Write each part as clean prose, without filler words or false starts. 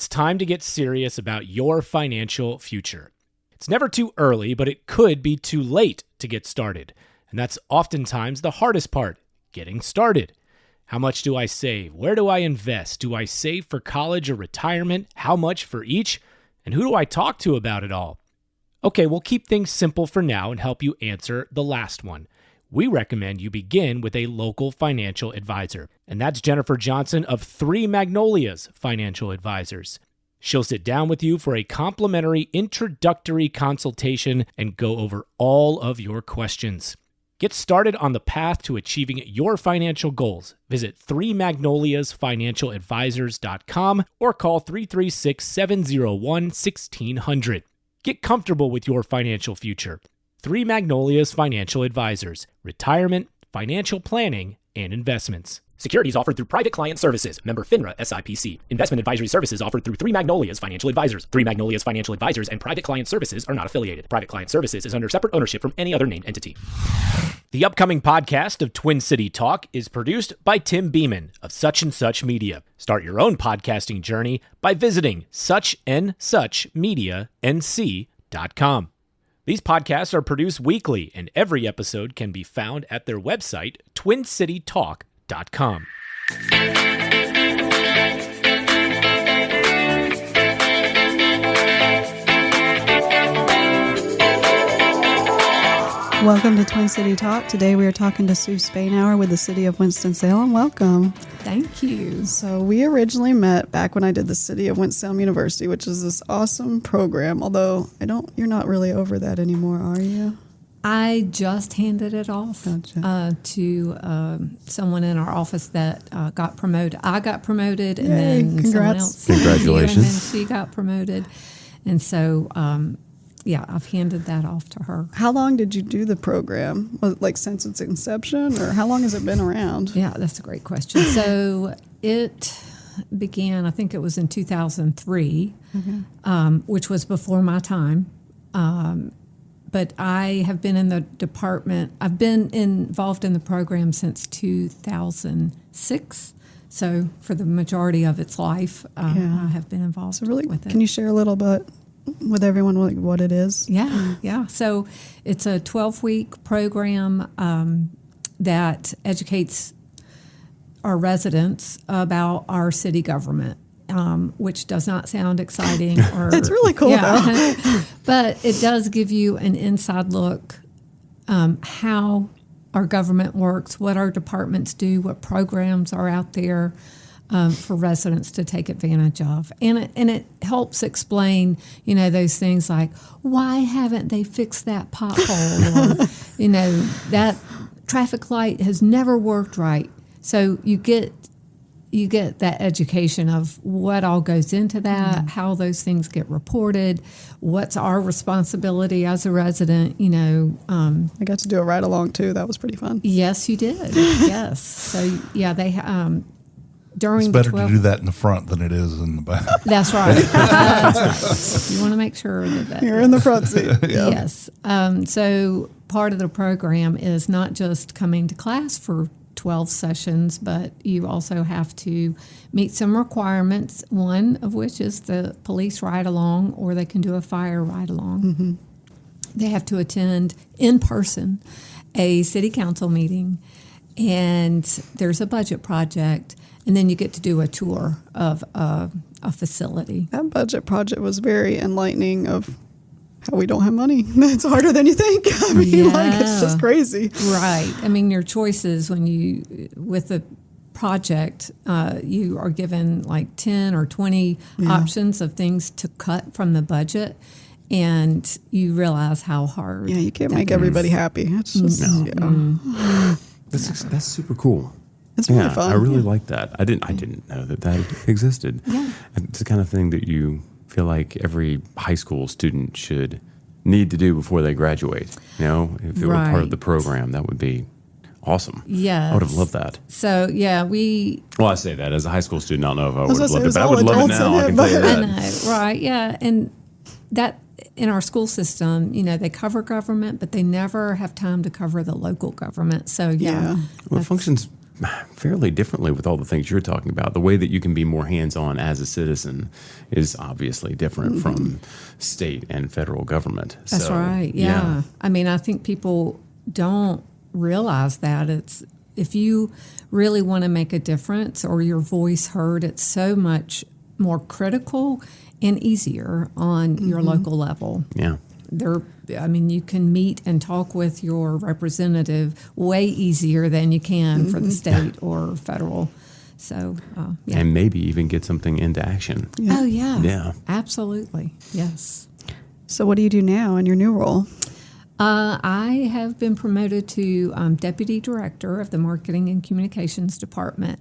It's time to get serious about your financial future. It's never too early, but it could be too late to get started. And that's oftentimes the hardest part, getting started. How much do I save? Where do I invest? Do I save for college or retirement? How much for each? And who do I talk to about it all? Okay, we'll keep things simple for now and help you answer the last one. We recommend you begin with a local financial advisor, and that's Jennifer Johnson of Three Magnolias Financial Advisors. She'll sit down with you for a complimentary introductory consultation and go over all of your questions. Get started on the path to achieving your financial goals. Visit 3magnoliasfinancialadvisors.com or call 336-701-1600. Get comfortable with your financial future. Three Magnolias Financial Advisors, retirement, financial planning, and investments. Securities offered through Private Client Services, member FINRA SIPC. Investment advisory services offered through Three Magnolias Financial Advisors. Three Magnolias Financial Advisors and Private Client Services are not affiliated. Private Client Services is under separate ownership from any other named entity. The upcoming podcast of Twin City Talk is produced by Tim Beeman of Such and Such Media. Start your own podcasting journey by visiting suchandsuchmedianc.com. These podcasts are produced weekly, and every episode can be found at their website, twincitytalk.com. Welcome to Twin City Talk. Today we are talking to Sue Spainhour with the city of Winston-Salem. Welcome. Thank you. So we originally met back when I did the City of Winston-Salem University, which is this awesome program, although you're not really over that anymore, are you? I just handed it off to someone in our office that got promoted. I got promoted, and then someone else. Congratulations. And then she got promoted. And so, I've handed that off to her. How long did you do the program? Was it like since its inception, or how long has it been around? Yeah, that's a great question. So it began, I think it was in 2003, which was before my time. But I have been in the department, I've been involved in the program since 2006. So for the majority of its life, I have been involved with it. Can you share a little bit with everyone what it is? Yeah. So it's a 12-week program that educates our residents about our city government. Which does not sound exciting. It's really cool, though. But it does give you an inside look how our government works, what our departments do, what programs are out there for residents to take advantage of. And it helps explain, those things like, why haven't they fixed that pothole? Or, that traffic light has never worked right. So you get that education of what all goes into that, how those things get reported, what's our responsibility as a resident, I got to do a ride along too. That was pretty fun. Yes, you did. Yes. So, they during it's better to do that in the front than it is in the back. That's right. That's right. You want to make sure that you're in the front seat. Yeah. Yes. So part of the program is not just coming to class for 12 sessions, but you also have to meet some requirements, one of which is the police ride-along, or they can do a fire ride-along. Mm-hmm. They have to attend in person a city council meeting, and there's a budget project, and then you get to do a tour of a facility. That budget project was very enlightening of how we don't have money. It's harder than you think. I mean, it's just crazy. Right. I mean, your choices with the project, you are given like 10 or 20 options of things to cut from the budget, and you realize how hard. Yeah, you can't make everybody happy. It's just, That's super cool. It's really fun. I really like that. I didn't know that existed. Yeah. It's the kind of thing that you feel like every high school student should need to do before they graduate. If it were part of the program, that would be awesome. Yes. I would have loved that. So, Well, I say that as a high school student, I don't know if I would have loved it, but I all would love it now. I can tell you that. I know, right, yeah. And that, in our school system, they cover government, but they never have time to cover the local government. So, Well, it functions fairly differently with all the things you're talking about. The way that you can be more hands-on as a citizen is obviously different from state and federal government. That's right. Yeah. I mean, I think people don't realize that if you really want to make a difference or your voice heard, it's so much more critical and easier on your local level. Yeah. You can meet and talk with your representative way easier than you can for the state or federal. So, And maybe even get something into action. Yeah. Oh, yeah. Yeah. Absolutely. Yes. So what do you do now in your new role? I have been promoted to Deputy Director of the Marketing and Communications Department.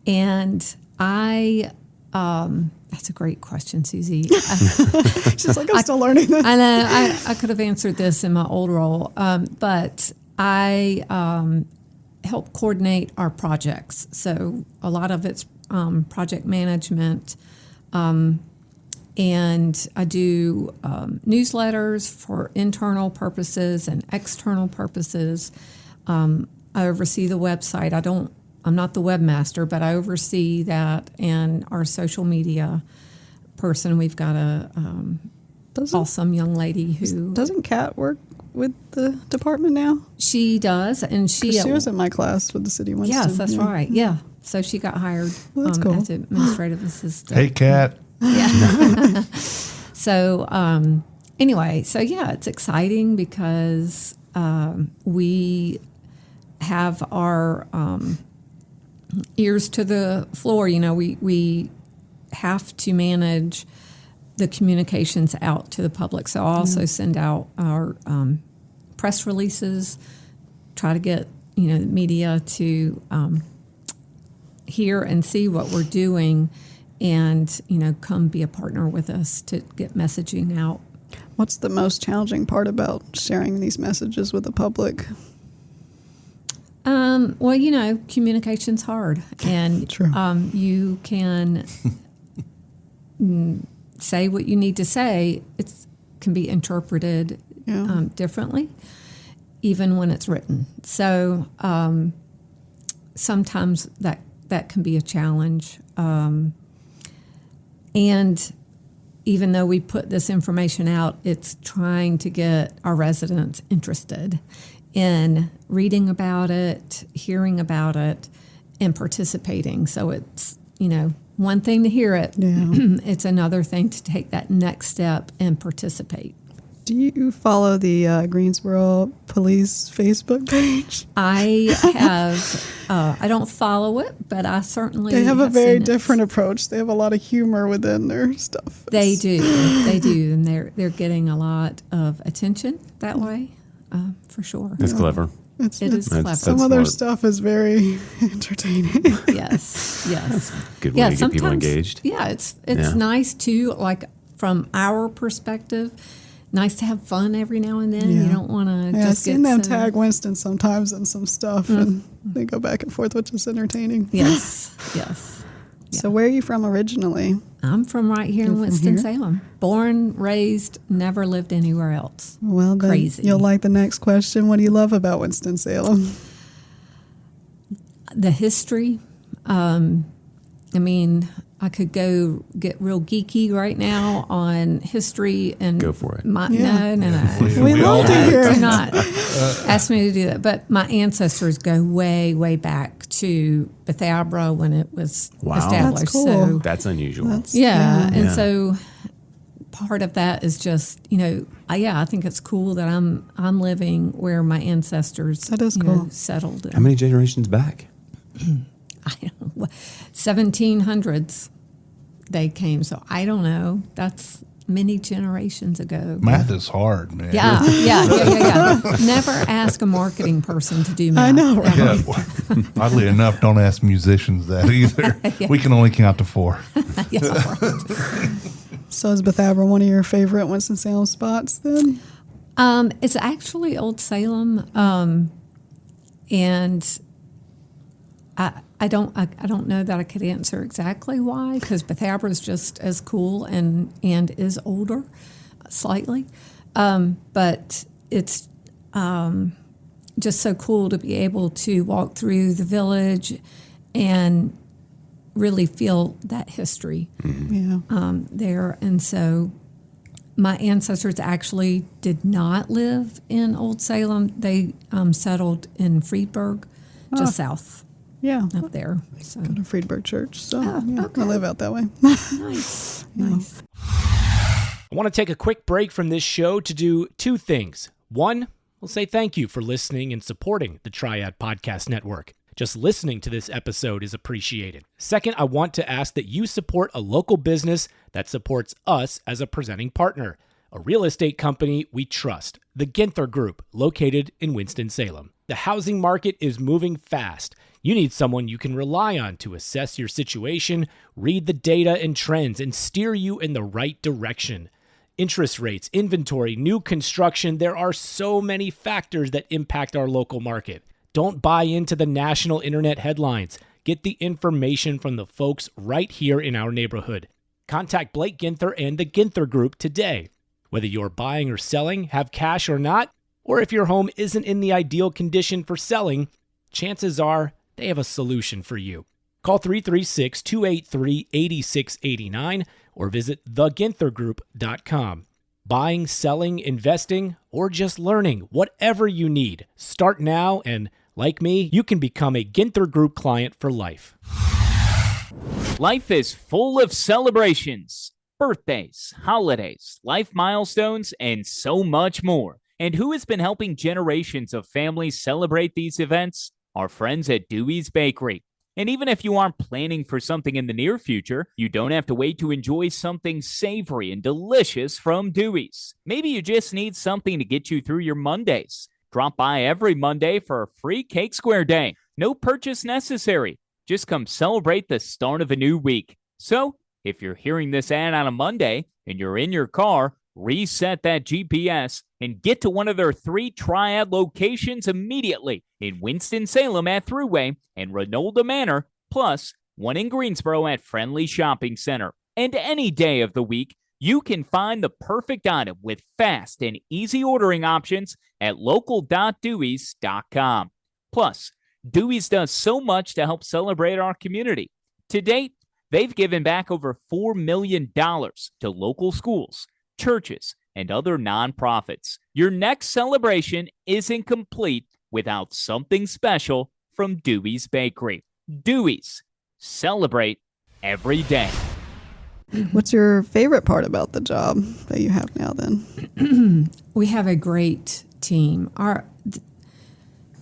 And that's a great question, Susie. She's like, I'm still learning this. I know. I could have answered this in my old role, but I help coordinate our projects. So a lot of it's project management, and I do newsletters for internal purposes and external purposes. I oversee the website. I'm not the webmaster, but I oversee that and our social media person. We've got a awesome young lady who... Doesn't Kat work with the department now? She does, and she was in my class with the city of Winston. Yes, that's right. Yeah. So she got hired That's cool. as administrative assistant. Hey, Kat. Yeah. So anyway, it's exciting because we have our ears to the floor. You know, we have to manage the communications out to the public. So I also send out our press releases, try to get the media to hear and see what we're doing, and come be a partner with us to get messaging out. What's the most challenging part about sharing these messages with the public? Well, communication's hard, and True. You can say what you need to say. It can be interpreted differently, even when it's written. So sometimes that can be a challenge. And even though we put this information out, it's trying to get our residents interested in reading about it, hearing about it, and participating. So it's, one thing to hear it. Yeah. It's another thing to take that next step and participate. Do you follow the Greensboro Police Facebook page? I have. I don't follow it, but I certainly They have a very seen it. different approach. They have a lot of humor within their stuff. They do, and they're getting a lot of attention that way, for sure. That's clever. It is clever. Some of their smart. stuff is very entertaining. Yes. Good way to get people engaged. Yeah, it's nice too. Like from our perspective, nice to have fun every now and then. Yeah. You don't want to I've just seen get them so- tag Winston sometimes in some stuff, and they go back and forth, which is entertaining. Yes. So where are you from originally? I'm from right here in Winston-Salem. Born, raised, never lived anywhere else. Well, then Crazy. you'll like the next question. What do you love about Winston-Salem? The history. I could go get real geeky right now on history and Go for it. No. We love to hear Do it. not ask me to do that. But my ancestors go way, way back to Bethabara when it was Wow. established. That's cool. So That's unusual. and Yeah. so part of that is just I think it's cool that I'm living where my ancestors That is cool. settled. How many generations back? I don't know, 1700s they came, so I don't know. That's many generations ago. Math is hard, man. Yeah. Never ask a marketing person to do math. I know, right? Yeah. Oddly enough, don't ask musicians that either. We can only count to 4. Yeah, right. So is Bethabara one of your favorite Winston-Salem spots then? It's actually Old Salem, and I don't know that I could answer exactly why, because Bethabara is just as cool and is older slightly, but it's just so cool to be able to walk through the village and really feel that history there. And so my ancestors actually did not live in Old Salem. They settled in Friedberg, just south up there. So. Go to Friedberg Church. So okay. I live out that way. Nice. Nice. I want to take a quick break from this show to do two things. One, we'll say thank you for listening and supporting the Triad Podcast Network. Just listening to this episode is appreciated. Second, I want to ask that you support a local business that supports us as a presenting partner, a real estate company we trust, the Ginther Group, located in Winston-Salem. The housing market is moving fast. You need someone you can rely on to assess your situation, read the data and trends, and steer you in the right direction. Interest rates, inventory, new construction, there are so many factors that impact our local market. Don't buy into the national internet headlines. Get the information from the folks right here in our neighborhood. Contact Blake Ginther and the Ginther Group today. Whether you're buying or selling, have cash or not, or if your home isn't in the ideal condition for selling, chances are they have a solution for you. Call 336-283-8689 or visit theginthergroup.com. Buying, selling, investing, or just learning, whatever you need. Start now and, like me, you can become a Ginther Group client for life. Life is full of celebrations, birthdays, holidays, life milestones, and so much more. And who has been helping generations of families celebrate these events? Our friends at Dewey's Bakery. And even if you aren't planning for something in the near future, you don't have to wait to enjoy something savory and delicious from Dewey's. Maybe you just need something to get you through your Mondays. Drop by every Monday for a free Cake Square Day. No purchase necessary. Just come celebrate the start of a new week. So, if you're hearing this ad on a Monday and you're in your car, reset that GPS and get to one of their 3 Triad locations immediately in Winston-Salem at Thruway and Renolda Manor, plus one in Greensboro at Friendly Shopping Center. And any day of the week, you can find the perfect item with fast and easy ordering options at local.deweys.com. Plus, Dewey's does so much to help celebrate our community. To date, they've given back over $4 million to local schools, churches, and other nonprofits. Your next celebration isn't complete without something special from Dewey's Bakery. Dewey's. Celebrate every day. What's your favorite part about the job that you have now then? We have a great team.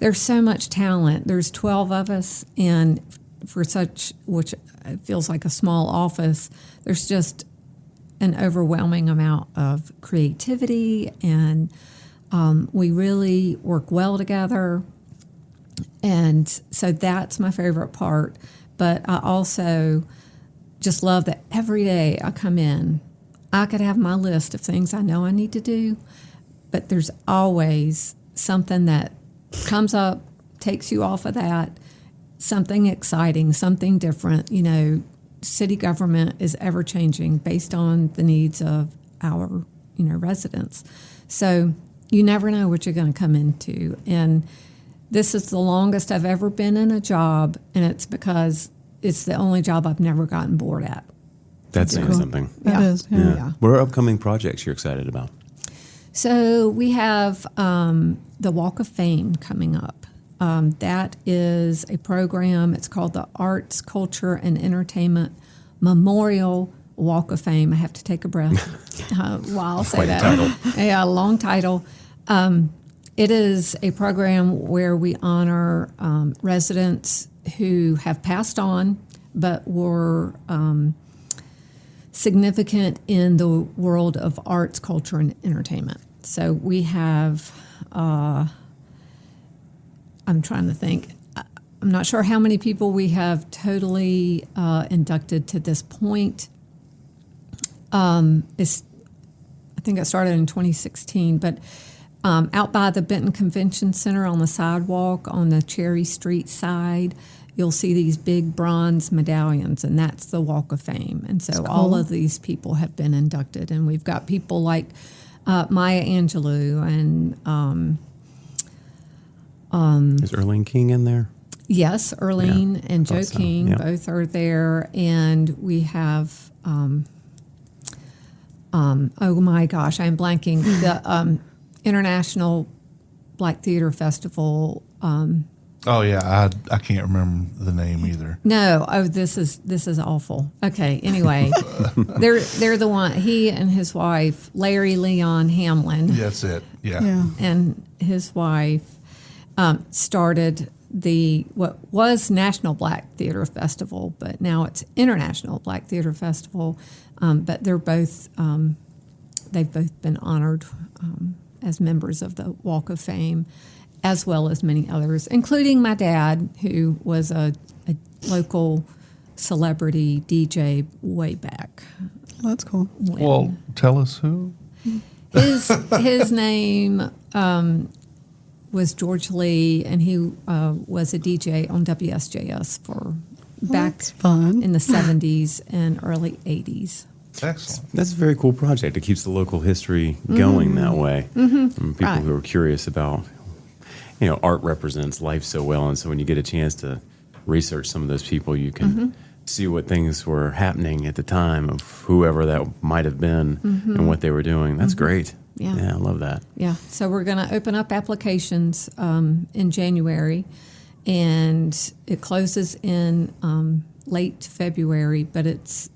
There's so much talent. There's 12 of us, and for such, which feels like a small office, there's just an overwhelming amount of creativity, and we really work well together. And so that's my favorite part. But I also just love that every day I come in, I could have my list of things I know I need to do, but there's always something that comes up, takes you off of that, something exciting, something different. You know, city government is ever changing based on the needs of our, residents. So you never know what you're going to come into. And this is the longest I've ever been in a job, and it's because it's the only job I've never gotten bored at. That's saying something. That is, yeah. What are upcoming projects you're excited about? So we have the Walk of Fame coming up. That is a program. It's called the Arts, Culture, and Entertainment Memorial Walk of Fame. I have to take a breath while I say Quite that. a title. Yeah, a long title. It is a program where we honor residents who have passed on but were significant in the world of arts, culture, and entertainment. So we have, I'm trying to think, I'm not sure how many people we have totally inducted to this point. I think it started in 2016, but out by the Benton Convention Center on the sidewalk on the Cherry Street side, you'll see these big bronze medallions, and that's the Walk of Fame. And so all of these people have been inducted, and we've got people like Maya Angelou and Is Erling King in there? Yes, Erlene and Joe so. King Yeah. both are there, and we have. Oh my gosh, I'm blanking. The International Black Theater Festival. Oh yeah, I can't remember the name either. No, this is awful. Okay, anyway, they're the one. He and his wife, Larry Leon Hamlin, That's it. Yeah. Yeah. and his wife started what was National Black Theater Festival, but now it's International Black Theater Festival. But they're both they've both been honored as members of the Walk of Fame, as well as many others, including my dad, who was a local celebrity DJ way back. Oh, that's cool. when. Well, tell us who. His name was George Lee, and he was a DJ on WSJS for back That's fun. in the 70s and early 80s. Excellent. That's a very cool project. It keeps the local history going that way. And people Right. who are curious about, art represents life so well. And so when you get a chance to research some of those people, you can see what things were happening at the time of whoever that might have been and what they were doing. That's great. Yeah. I love that. Yeah, so we're going to open up applications in January, and it closes in late February, but it's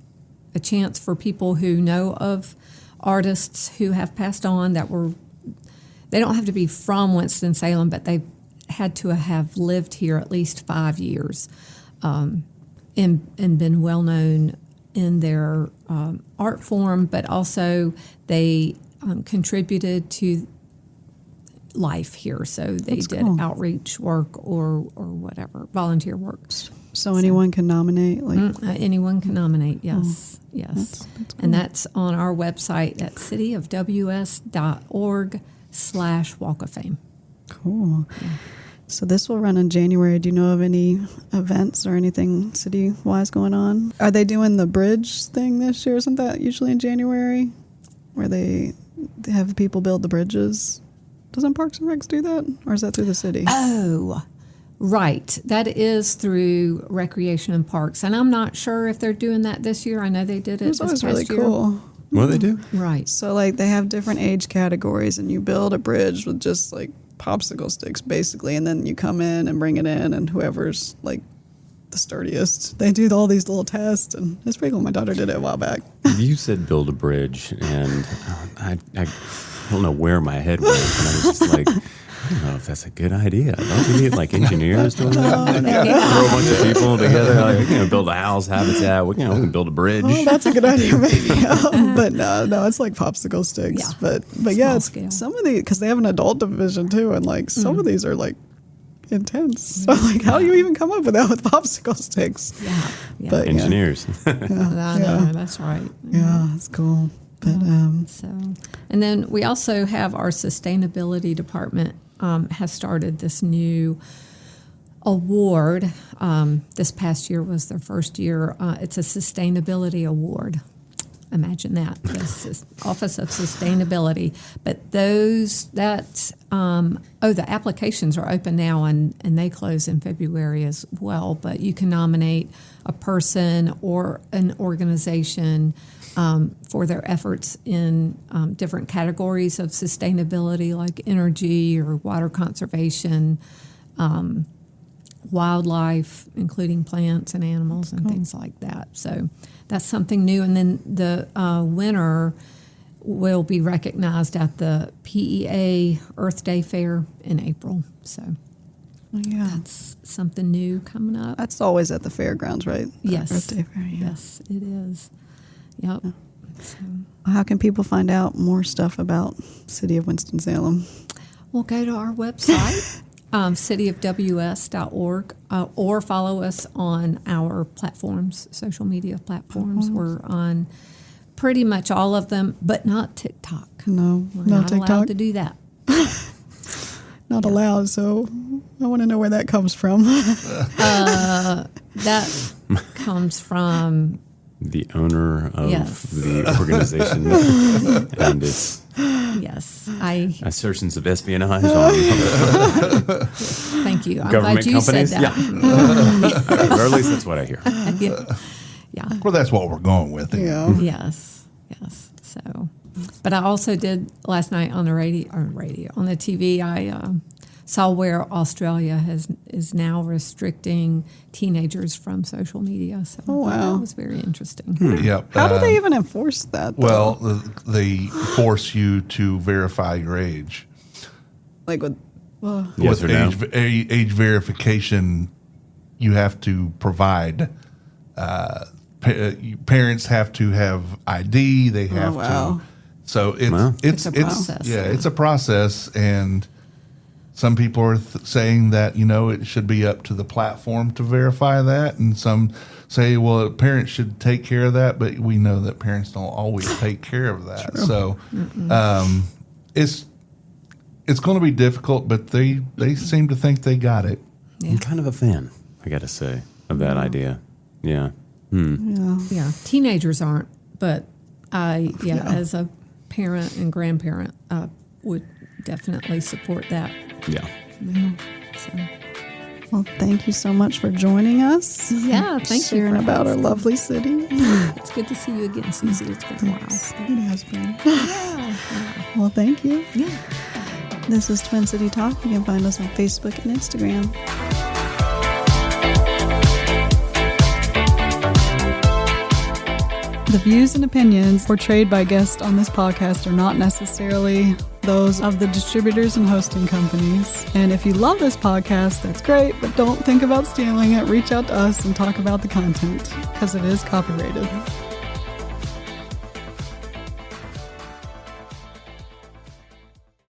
a chance for people who know of artists who have passed on they don't have to be from Winston-Salem, but they've had to have lived here at least 5 years and been well known in their art form, but also they contributed to life here. So they That's did cool. outreach work or whatever, volunteer work. So anyone can nominate, like Anyone can nominate, yes. Yes. That's And that's on our website at cityofws.org/Walk of Fame. cool. So this will run in January. Do you know of any events or anything city-wise going on? Are they doing the bridge thing this year? Isn't that usually in January, where they have people build the bridges? Doesn't Parks and Recs do that, or is that through the city? Oh, right. That is through Recreation and Parks. And I'm not sure if they're doing that this year. I know they did it It was this always past really year. cool. What do they do? Right. So like they have different age categories, and you build a bridge with just like popsicle sticks basically, and then you come in and bring it in, and whoever's like the sturdiest, they do all these little tests, and it's pretty cool. My daughter did it a while back. You said build a bridge, and I don't know where my head went. And I was just like, I don't know if that's a good idea. Don't you need like engineers doing that? Throw a bunch of people together, like, build a house, habitat. We can build a bridge. Oh, that's a good idea, maybe. But no, it's like popsicle sticks. Yeah. But Small yeah, scale. some of these, because they have an adult division too, and like some of these are like intense. So like, how do you even come up with that with popsicle sticks? Yeah. Yeah. But Engineers. I know, that's right. yeah, it's cool. But So, and then we also have our sustainability department has started this new award. This past year was their first year. It's a sustainability award. Imagine that, the Office of Sustainability. But the applications are open now, and they close in February as well. But you can nominate a person or an organization for their efforts in different categories of sustainability, like energy or water conservation, wildlife, including plants and animals and things like that. So that's something new. And then the winner will be recognized at the PEA Earth Day Fair in April. So yeah, that's something new coming up. that's always at the fairgrounds, right? The Yes. Earth Day Fair, yeah. Yes, it is. Yep. So How can people find out more stuff about City of Winston-Salem? we'll go to our website, cityofws.org, or follow us on our platforms, social media platforms. We're on pretty much all of them, but not TikTok. No, We're no not TikTok. allowed to do that. Not allowed. So I want to know where that comes from. That comes from The owner of Yes. the organization, and it's Yes, assertions of espionage on thank you. I'm government glad you companies. said that. Yeah. Or at least that's what I hear. Yeah. Well, that's what we're going with. Yeah. Yes. So, but I also did last night on the on the TV. I saw where Australia is now restricting teenagers from social media. So that was very interesting. Yep. How do they even enforce that? Though? Well, they force you to verify your age. Like with, Yes with or no? age verification, you have to provide. Parents have to have ID. They have to. So it's a process. It's a process, and some people are saying that it should be up to the platform to verify that, and some say, well, parents should take care of that, but we know that parents don't always take care of that. True. So it's going to be difficult, but they seem to think they got it. I'm kind of a fan, I got to say, of that idea. Yeah. Yeah, teenagers aren't, but as a parent and grandparent, I would definitely support that. Yeah. So. Well, thank you so much for joining us. Yeah, thank you sharing for about our asking. lovely city. It's good to see you again, Susie. It's been a while. It has been. Well, thank you. Yeah. This is Twin City Talk. You can find us on Facebook and Instagram. The views and opinions portrayed by guests on this podcast are not necessarily those of the distributors and hosting companies. And if you love this podcast, that's great, but don't think about stealing it. Reach out to us and talk about the content because it is copyrighted.